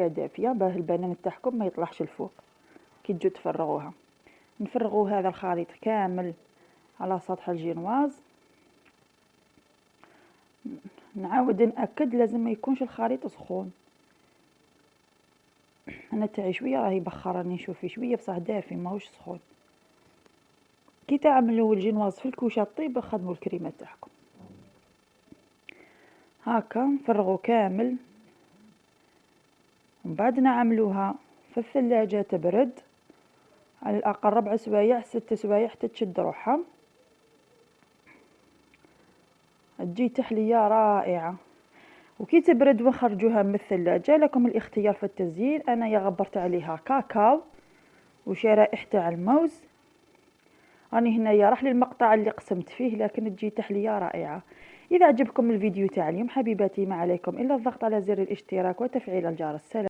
دافيه باه البنان تاعكم ما يطلعش الفوق. كي تجوا تفرغوها نفرغوا هذا الخليط كامل على سطح الجينواز. نعاود نأكد لازم ما يكونش الخليط سخون. انا تاعي شويه راهي بخر، راني نشوف فيه شويه بصح دافي ماهوش سخون. كي تعملوا الجينواز في الكوشه طيب خدموا الكريمه تاعكم هكا. نفرغوا كامل ومن بعد نعملوها في الثلاجه تبرد على الاقل 4 سوايع 6 سوايع حتى تشد روحها. تجي تحليه رائعه. وكي تبرد ونخرجوها من الثلاجه لكم الاختيار في التزيين. انا غبرت عليها كاكاو وشرائح تاع الموز. راني هنايا راح لي المقطع اللي قسمت فيه، لكن تجي تحليه رائعه. اذا عجبكم الفيديو تاع اليوم حبيباتي ما عليكم الا الضغط على زر الاشتراك وتفعيل الجرس. سلام.